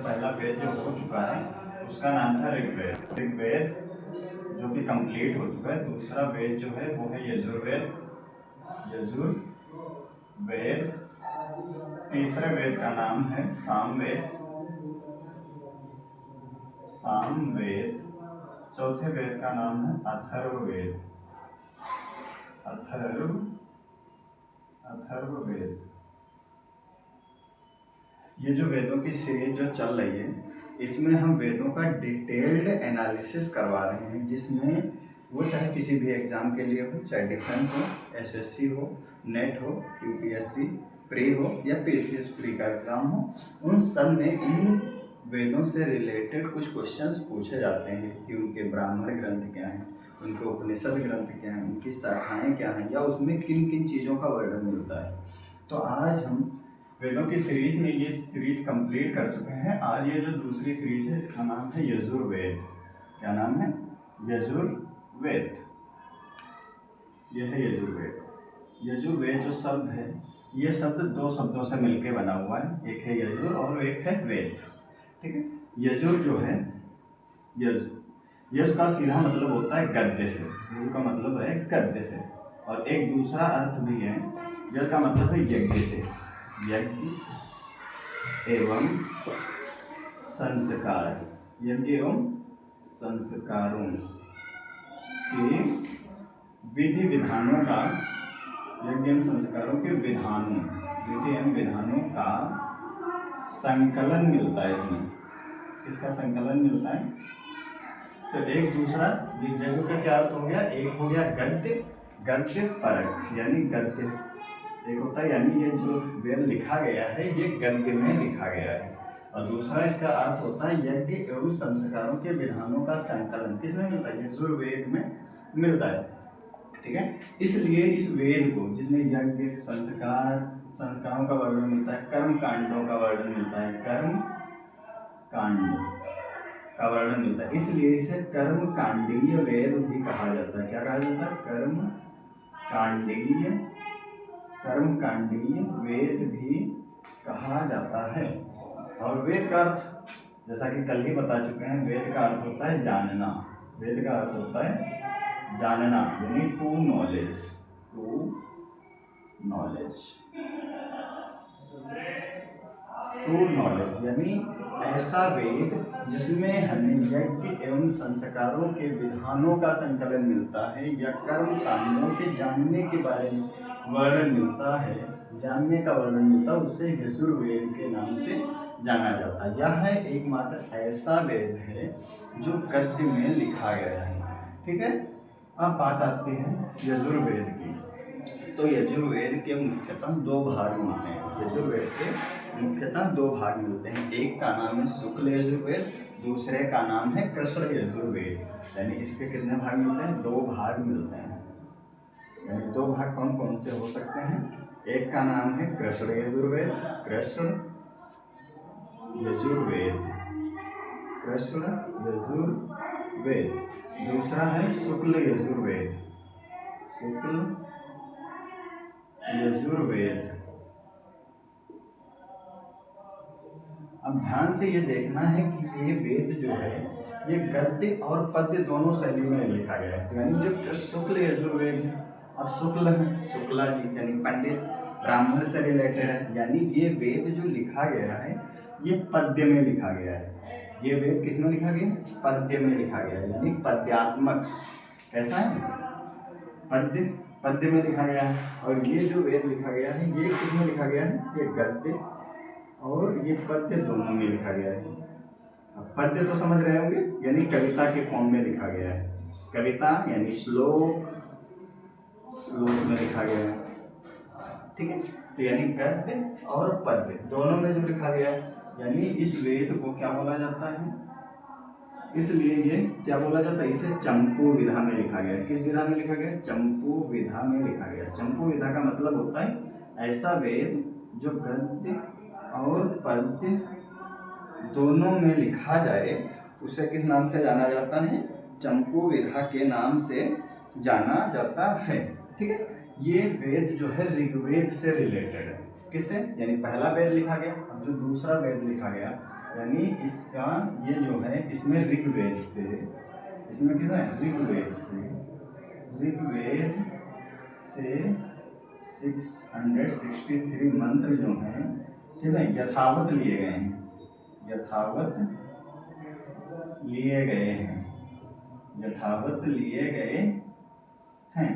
पहला वेद जो हो चुका है उसका नाम था ऋग्वेद। ऋग्वेद जो कि कंप्लीट हो चुका है। दूसरा वेद जो है वो है यजुर्वेद। यजुर्वेद। तीसरे वेद का नाम है सामवेद। सामवेद। चौथे वेद का नाम है अथर्ववेद। अथर्ववेद। ये जो वेदों की सीरीज जो चल रही है इसमें हम वेदों का डिटेल्ड एनालिसिस करवा रहे हैं, जिसमें वो चाहे किसी भी एग्ज़ाम के लिए हो, चाहे डिफेंस हो, एसएससी हो, नेट हो, यूपीएससी प्री हो या पीसीएस प्री का एग्ज़ाम हो, उन सब में इन वेदों से रिलेटेड कुछ क्वेश्चंस पूछे जाते हैं कि उनके ब्राह्मण ग्रंथ क्या हैं, उनके उपनिषद ग्रंथ क्या हैं, उनकी शाखाएँ क्या हैं, या उसमें किन किन चीज़ों का वर्णन मिलता है। तो आज हम वेदों की सीरीज में ये सीरीज कंप्लीट कर चुके हैं। आज ये जो दूसरी सीरीज है इसका नाम है यजुर्वेद। क्या नाम है? यजुर्वेद। यह है यजुर्वेद। यजुर्वेद जो शब्द है ये शब्द दो शब्दों से मिलकर बना हुआ है, एक है यजुर और एक है वेद। ठीक है। यजुर जो है यज का सीधा मतलब होता है गद्य से। यजुर का मतलब है गद्य से। और एक दूसरा अर्थ भी है, यज का मतलब है यज्ञ से। यज्ञ एवं संस्कार। यज्ञ एवं संस्कारों के विधि विधानों का, यज्ञ एवं संस्कारों के विधानों, विधि एवं विधानों का संकलन मिलता है इसमें। किसका संकलन मिलता है? तो एक दूसरा यज्ञ का क्या अर्थ हो गया? एक हो गया गद्य, गद्य परक यानी गद्य एक होता है, यानी ये जो वेद लिखा गया है ये गद्य में लिखा गया है। और दूसरा इसका अर्थ होता है यज्ञ एवं संस्कारों के विधानों का संकलन। किसमें मिलता है? यजुर्वेद में मिलता है। ठीक है। इसलिए इस वेद को, जिसमें यज्ञ, संस्कारों का वर्णन मिलता है, कर्म कांडों का वर्णन मिलता है, कर्म कांड का वर्णन मिलता है, इसलिए इसे कर्म कांडीय वेद भी कहा जाता है। क्या कहा जाता है? कर्म कांडीय वेद भी कहा जाता है। और वेद का अर्थ जैसा कि कल ही बता चुके हैं, वेद का अर्थ होता है जानना। वेद का अर्थ होता है जानना, यानी टू नॉलेज। ट्रू नॉलेज यानी ऐसा वेद जिसमें हमें यज्ञ एवं संस्कारों के विधानों का संकलन मिलता है, या कर्म कांडों के जानने के बारे में वर्णन मिलता है, जानने का वर्णन मिलता है, उसे यजुर्वेद के नाम से जाना जाता है। यह एकमात्र ऐसा वेद है जो गद्य में लिखा गया है। ठीक है। अब बात आती है यजुर्वेद की। तो यजुर्वेद के मुख्यतः दो भाग मिलते हैं। यजुर्वेद के मुख्यतः दो भाग मिलते हैं। एक का नाम है शुक्ल यजुर्वेद, दूसरे का नाम है कृष्ण यजुर्वेद। यानी इसके कितने भाग मिलते हैं? दो भाग मिलते हैं। यानी दो भाग कौन कौन से हो सकते हैं? एक का नाम है कृष्ण यजुर्वेद, कृष्ण यजुर्वेद। दूसरा है शुक्ल यजुर्वेद। अब ध्यान से ये देखना है कि ये वेद जो है ये गद्य और पद्य दोनों शैली में लिखा गया है। यानी जो शुक्ल यजुर्वेद है, अब शुक्ला जी यानी पंडित ब्राह्मण से रिलेटेड है, यानी ये वेद जो लिखा गया है ये पद्य में लिखा गया है। ये वेद किस में लिखा गया? पद्य में लिखा गया है, यानी पद्यात्मक। कैसा है? पद्य में लिखा गया है। और ये जो वेद लिखा गया है ये किस में लिखा गया है? ये गद्य और ये पद्य दोनों में लिखा गया है। अब पद्य तो समझ रहे होंगे, यानी कविता के फॉर्म में लिखा गया है। कविता यानी श्लोक में लिखा गया है। ठीक है। तो यानी गद्य और पद्य दोनों में जो लिखा गया है, यानी इस वेद को क्या बोला जाता है? इसलिए ये क्या बोला जाता है? इसे चंपू विधा में लिखा गया है। किस विधा में लिखा गया? चंपू विधा में लिखा गया। चंपू विधा का मतलब होता है ऐसा वेद जो गद्य और पद्य दोनों में लिखा जाए, उसे किस नाम से जाना जाता है? चंपू विधा के नाम से जाना जाता है। ठीक है। ये वेद जो है ऋग्वेद से रिलेटेड है। किससे? यानी पहला वेद लिखा गया, अब जो दूसरा वेद लिखा गया यानी इसका ये जो है इसमें ऋग्वेद से, इसमें किस है ऋग्वेद से 663 मंत्र जो हैं ठीक है यथावत लिए गए हैं, यथावत लिए गए हैं, यथावत लिए गए हैं,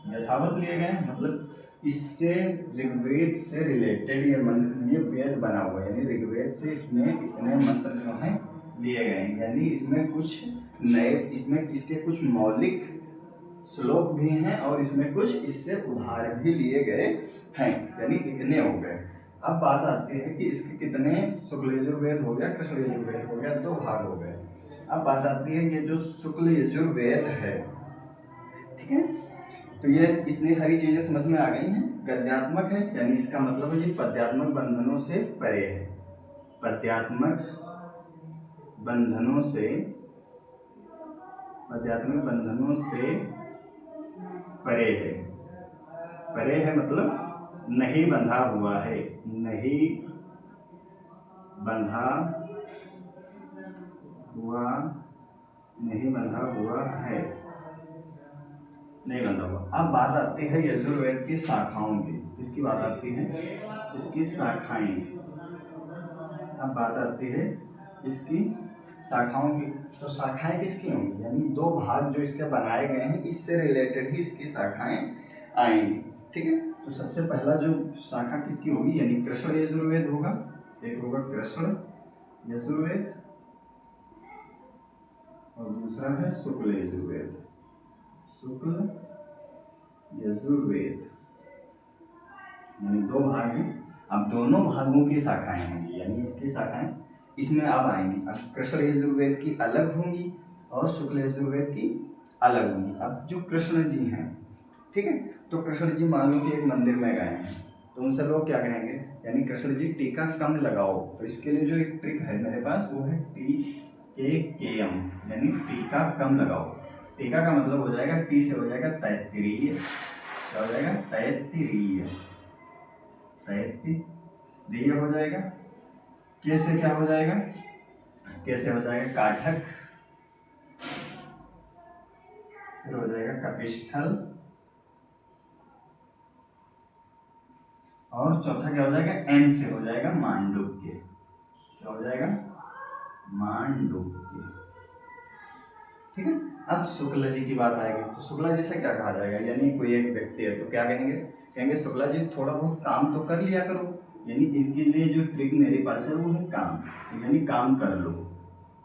यथावत लिए गए मतलब इससे ऋग्वेद से रिलेटेड ये मंत्र, ये वेद बना हुआ है, यानी ऋग्वेद से इसमें इतने मंत्र जो हैं लिए गए हैं, यानी इसमें कुछ नए, इसमें इसके कुछ मौलिक श्लोक भी हैं और इसमें कुछ इससे उधार भी लिए गए हैं, यानी इतने हो गए। अब बात आती है कि इसके कितने शुक्ल यजुर्वेद हो गया, कृष्ण यजुर्वेद हो गया, 2 भाग हो गए। अब बात आती है ये जो शुक्ल यजुर्वेद है ठीक है, तो ये इतनी सारी चीजें समझ में आ गई हैं। गद्यात्मक है यानी इसका मतलब है ये पद्यात्मक बंधनों से परे है, पद्यात्मक बंधनों से, पद्यात्मक बंधनों से परे है, परे है मतलब नहीं बंधा हुआ है, नहीं बंधा हुआ, नहीं बंधा हुआ है, नहीं बंधा हुआ। अब बात आती है यजुर्वेद की शाखाओं की, इसकी बात आती है इसकी शाखाएं, अब बात आती है इसकी शाखाओं की। तो शाखाएं किसकी होंगी, यानी 2 भाग जो इसके बनाए गए हैं इससे रिलेटेड ही इसकी शाखाएं आएंगी ठीक है। तो सबसे पहला जो शाखा किसकी होगी यानी कृष्ण यजुर्वेद होगा, एक होगा कृष्ण यजुर्वेद और दूसरा है शुक्ल यजुर्वेद, शुक्ल यजुर्वेद, यानी 2 भाग हैं। अब दोनों भागों की शाखाएं होंगी, यानी इसकी शाखाएं इसमें अब आएंगी। अब कृष्ण यजुर्वेद की अलग होंगी और शुक्ल यजुर्वेद की अलग होंगी। अब जो कृष्ण जी हैं ठीक है, तो कृष्ण जी मान लो कि एक मंदिर में गए हैं, तो उनसे लोग क्या कहेंगे, यानी कृष्ण जी टीका कम लगाओ। तो इसके लिए जो एक ट्रिक है मेरे पास वो है TKM, यानी टीका कम लगाओ। टीका का मतलब हो जाएगा टी से हो जाएगा तैत्तिरीय, क्या हो जाएगा तैत्तिरीय, तैत्तिरीय हो जाएगा। के से क्या हो जाएगा, कैसे हो जाएगा काठक, फिर हो जाएगा कपिस्थल और चौथा क्या हो जाएगा एम से हो जाएगा मांडुक्य, क्या हो जाएगा मांडुक्य ठीक है। अब शुक्ला जी की बात आएगी, तो शुक्ला जी से क्या कहा जाएगा, यानी कोई एक व्यक्ति है तो क्या कहेंगे, कहेंगे शुक्ला जी थोड़ा बहुत काम तो कर लिया करो, यानी इसके लिए जो ट्रिक मेरे पास है वो है काम, यानी काम कर लो,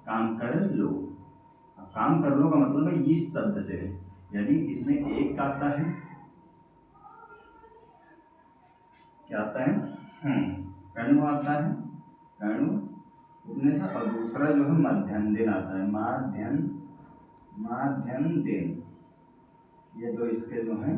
काम कर लो। अब काम कर लो का मतलब है इस शब्द से है, यदि इसमें एक आता है क्या आता है कणु आता है, कणु उपनिषद, और दूसरा जो है मध्यम दिन आता है, माध्यम दिन, ये 2 इसके जो हैं,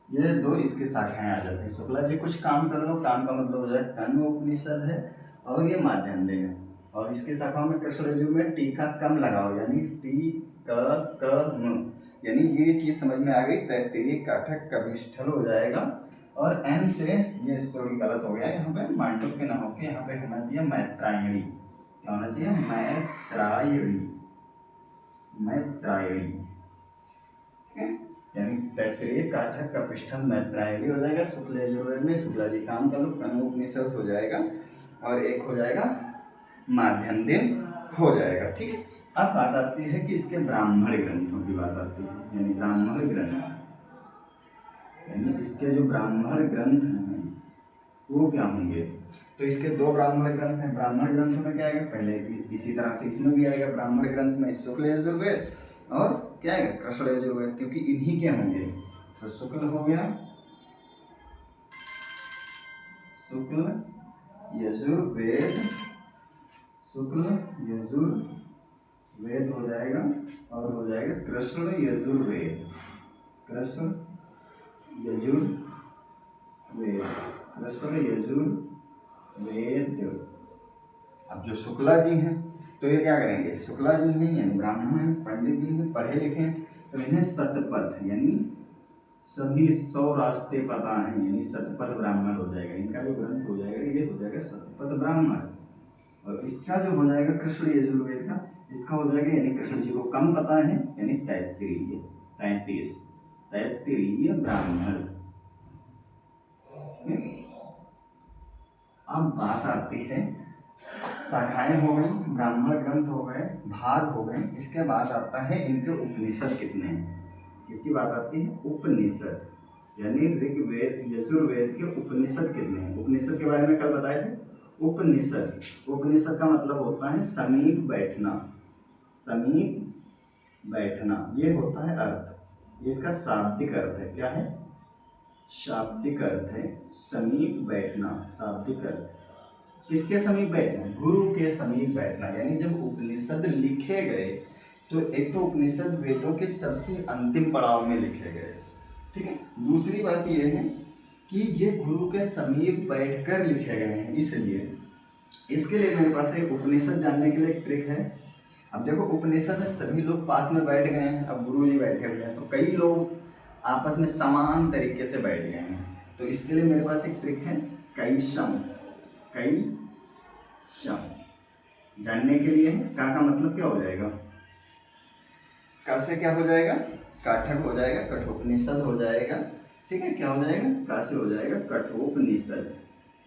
ये 2 इसके शाखाएं आ जाती हैं। शुक्ला जी कुछ काम कर लो, काम का मतलब हो जाए कण्व उपनिषद है और ये माध्यम दिन है, और इसके शाखाओं में कृष्ण यजुर्वेद में टीका कम लगाओ, यानी टी क म, यानी ये चीज समझ में आ गई। तैत्तिरीय काठक कपिस्थल हो जाएगा, और एम से ये स्टोरी गलत हो गया, यहाँ पे मांडुक्य ना होके यहाँ पे होना चाहिए मैत्रायणी, क्या होना चाहिए मैत्रायणी, मैत्रायणी ठीक है, यानी तैत्तिरीय काठक कपिस्थल मैत्रायणी हो जाएगा। शुक्ल यजुर्वेद में शुक्ला जी काम कर लो, कण्व उपनिषद हो जाएगा और एक हो जाएगा माध्यम दिन हो जाएगा ठीक है। अब बात आती है कि इसके ब्राह्मण ग्रंथों की बात आती है, यानी ब्राह्मण ग्रंथ, यानी इसके जो ब्राह्मण ग्रंथ हैं वो क्या होंगे। तो इसके 2 ब्राह्मण ग्रंथ हैं, ब्राह्मण ग्रंथ में क्या आएगा, पहले इसी तरह से इसमें भी आएगा ब्राह्मण ग्रंथ में शुक्ल यजुर्वेद और क्या आएगा कृष्ण यजुर्वेद, क्योंकि इन्हीं के होंगे। तो शुक्ल हो गया, शुक्ल यजुर्वेद, शुक्ल यजुर्वेद हो जाएगा और हो जाएगा कृष्ण यजुर्वेद, कृष्ण यजुर्वेद, कृष्ण यजुर्वेद। अब जो शुक्ला जी हैं तो ये क्या करेंगे, शुक्ला जी हैं यानी ब्राह्मण हैं, पंडित जी हैं, पढ़े लिखे हैं, तो इन्हें शतपथ यानी सभी 100 रास्ते पता हैं, यानी शतपथ ब्राह्मण हो जाएगा, इनका जो ग्रंथ हो जाएगा ये हो जाएगा शतपथ ब्राह्मण। और इसका जो हो जाएगा कृष्ण यजुर्वेद का, इसका हो जाएगा यानी कृष्ण जी को कम पता है यानी तैत्तिरीय, 33 ब्राह्मण। अब बात आती है, शाखाएं हो गई, ब्राह्मण ग्रंथ हो गए, भाग हो गए, इसके बाद आता है इनके उपनिषद कितने हैं। किसकी बात आती है? उपनिषद, यानी ऋग्वेद यजुर्वेद के उपनिषद कितने हैं। उपनिषद के बारे में कल बताए थे। उपनिषद, उपनिषद का मतलब होता है समीप बैठना, समीप बैठना, ये होता है अर्थ। इसका शाब्दिक अर्थ है, क्या है? शाब्दिक अर्थ है समीप बैठना। शाब्दिक अर्थ किसके समीप बैठना? गुरु के समीप बैठना। यानी जब उपनिषद लिखे गए तो एक तो उपनिषद वेदों के सबसे अंतिम पड़ाव में लिखे गए, ठीक है। दूसरी बात यह है कि ये गुरु के समीप बैठकर लिखे गए हैं, इसलिए इसके लिए मेरे पास एक उपनिषद जानने के लिए एक ट्रिक है। अब देखो उपनिषद में सभी लोग पास में बैठ गए हैं, अब गुरु जी बैठे हुए हैं, तो कई लोग आपस में समान तरीके से बैठ गए हैं। तो इसके लिए मेरे पास एक ट्रिक है, कैशम। जानने के लिए का मतलब क्या हो जाएगा? का से क्या हो जाएगा? काठक हो जाएगा, कठोपनिषद हो जाएगा, ठीक है। क्या हो जाएगा? का से हो जाएगा कठोपनिषद,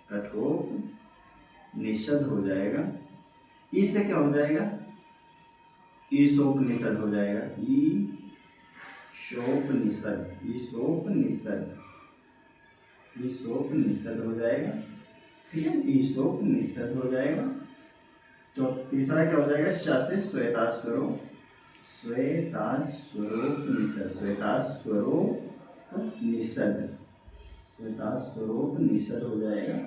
कठोपनिषद हो जाएगा। ई से क्या हो जाएगा? ईशोपनिषद हो जाएगा, ईशोपनिषद, ईशोपनिषद, ईशोपनिषद हो जाएगा, ठीक है। ईशोपनिषद हो जाएगा। तो तीसरा क्या हो जाएगा? श से श्वेताश्वरो, श्वेताश्वरोपनिषद, श्वेताश्वरोपनिषद, श्वेताश्वरोपनिषद हो जाएगा।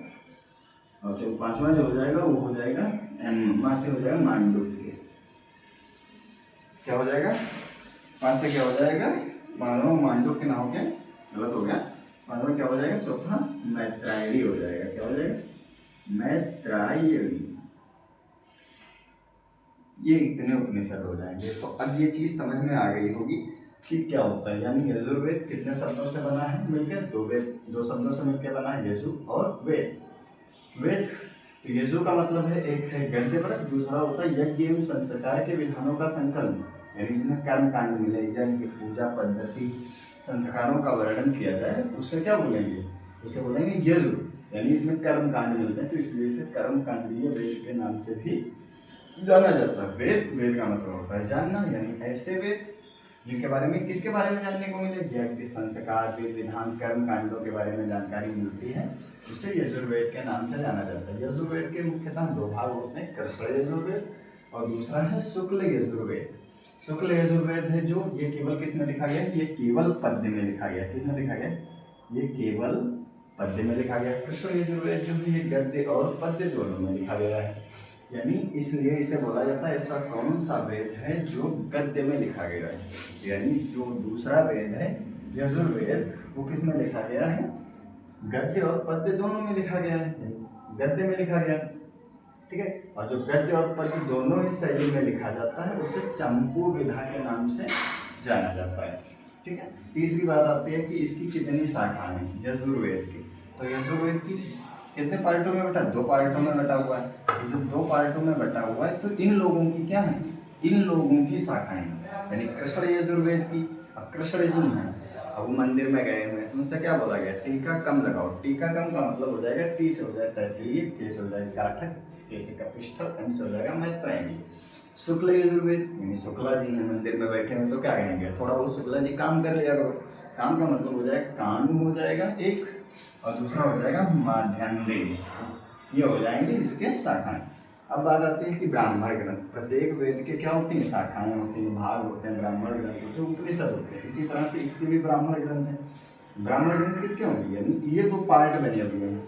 और जो पांचवा जो हो जाएगा वो हो जाएगा मां से हो जाएगा मांडुक्य। क्या हो जाएगा? पांच से क्या हो जाएगा? मानव मांडुक्य ना हो गया, गलत हो गया। पांचवा क्या हो जाएगा? चौथा मैत्रायणी हो जाएगा। क्या हो जाएगा? मैत्रायणी। ये इतने उपनिषद हो जाएंगे। तो अब ये चीज समझ में आ गई होगी कि क्या होता है। यानी यजुर्वेद कितने शब्दों से बना है मिलकर? दो शब्दों से मिलकर बना है, यजु और वेद। तो यजु का मतलब है, एक है गद्य पर, दूसरा होता है यज्ञ एवं संस्कार के विधानों का संकलन, यानी जिसमें कर्म कांड मिले, यज्ञ पूजा पद्धति संस्कारों का वर्णन किया जाए, उससे क्या बोलेंगे? उसे बोलेंगे यजु। यानी इसमें कर्म कांड मिलते हैं, तो इसलिए इसे कर्म कांडीय वेद के नाम से भी जाना जाता है। वेद का मतलब होता है जानना, यानी ऐसे वेद जिनके बारे में किसके बारे में जानने को मिले? यज्ञ संस्कार वेद विधान कर्म कांडों के बारे में जानकारी मिलती है, उसे यजुर्वेद के नाम से जाना जाता है। यजुर्वेद के मुख्यतः दो भाग होते हैं, कृष्ण यजुर्वेद और दूसरा है शुक्ल यजुर्वेद। शुक्ल यजुर्वेद है जो ये केवल किस में लिखा गया? ये केवल पद्य में लिखा गया। किस में लिखा गया? ये केवल पद्य में लिखा गया। कृष्ण यजुर्वेद जो है ये गद्य और पद्य दोनों में लिखा गया है। यानी इसलिए इसे बोला जाता है ऐसा कौन सा वेद है जो गद्य में लिखा गया है। यानी जो दूसरा वेद है यजुर्वेद, वो किस में लिखा गया है? गद्य और पद्य दोनों में लिखा गया है, गद्य में लिखा गया, ठीक है। और जो गद्य और पद्य दोनों ही शैली में लिखा जाता है उसे चंपू विधा के नाम से जाना जाता है, ठीक है। तीसरी बात आती है कि इसकी कितनी शाखाएं हैं यजुर्वेद की। तो यजुर्वेद की कितने पार्टों में बटा? 2 पार्टों में बटा हुआ है। तो जो 2 पार्टों में बटा हुआ है तो इन लोगों की क्या है? इन लोगों की शाखाएं, यानी कृष्ण यजुर्वेद की। अब कृष्ण जी हैं, अब वो मंदिर में गए हुए हैं, तो उनसे क्या बोला गया? टीका कम लगाओ। टीका कम का मतलब हो जाएगा टी से हो जाएगा तैत्तिरीय, के से हो जाएगा काठक, के से कपिष्ठल, एम से हो जाएगा मैत्रायणी। शुक्ल यजुर्वेद यानी शुक्ला जी हैं मंदिर में बैठे हैं, तो क्या कहेंगे? थोड़ा बहुत शुक्ला जी काम कर लिया करो। काम का मतलब हो जाएगा कांड हो जाएगा एक, और दूसरा हो जाएगा माध्यान्ह, ये हो जाएंगे इसके शाखाएं। अब बात आती है कि ब्राह्मण ग्रंथ, प्रत्येक वेद के क्या होती हैं? शाखाएं होती हैं, भाग होते हैं, ब्राह्मण ग्रंथ होते हैं, उपनिषद होते हैं। इसी तरह से इसके भी ब्राह्मण ग्रंथ हैं। ब्राह्मण ग्रंथ किसके होंगे? यानी ये 2 पार्ट बने हुए हैं।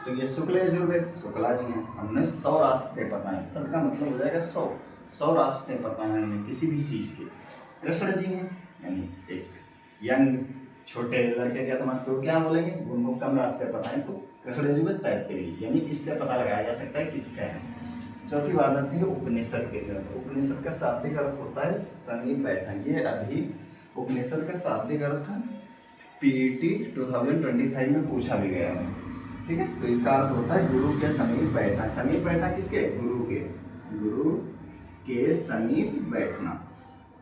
तो ये शुक्ल यजुर्वेद शुक्ला जी हैं, हमने 100 रास्ते पता है। सद का मतलब हो जाएगा 100 रास्ते पता है हमें किसी भी चीज़ के। कृष्ण जी हैं यानी एक यंग छोटे लड़के क्या समझते क्या बोलेंगे? उनको कम रास्ते पता है, तो कृष्ण यजुर्वेद तैत्तिरीय, यानी इससे पता लगाया जा सकता है किसका है। चौथी बात आती है उपनिषद के ग्रंथ। उपनिषद का शाब्दिक अर्थ होता है समीप बैठना। ये अभी उपनिषद का शाब्दिक अर्थ PET 2025 में पूछा भी गया है, ठीक है। तो इसका अर्थ होता है गुरु के समीप बैठना। समीप बैठना किसके? गुरु के। गुरु के समीप बैठना।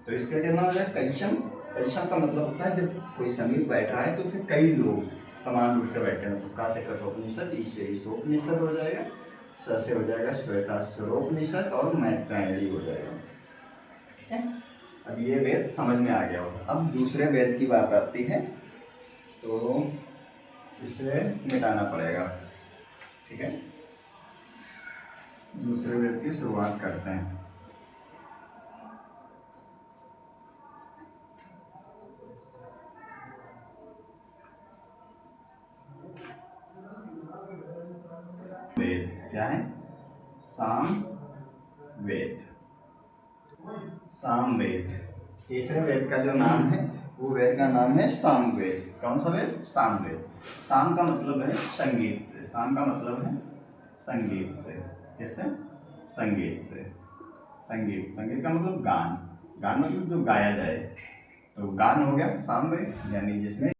तो इसका कहना हो जाए कैशम। कैशम का मतलब होता है जब कोई समीप बैठ रहा है तो उसे कई लोग समान रूप से बैठे हैं। तो का से कठोपनिषद, ईश से ईशोपनिषद हो जाएगा, स से हो जाएगा श्वेताश्वरोपनिषद और मैत्रेयी हो जाएगा। ठीक है, अब ये वेद समझ में आ गया होगा। अब दूसरे वेद की बात आती है तो इसे मिटाना पड़ेगा। ठीक है, दूसरे वेद की शुरुआत करते हैं। वेद क्या है? साम वेद। साम वेद तीसरे वेद का जो नाम है वो वेद का नाम है साम वेद। कौन सा वेद? साम वेद। साम का मतलब है संगीत से। साम का मतलब है संगीत से। किससे? संगीत से। संगीत, संगीत का मतलब गान। गान मतलब जो गाया जाए। तो गान हो गया साम वेद, यानी जिसमें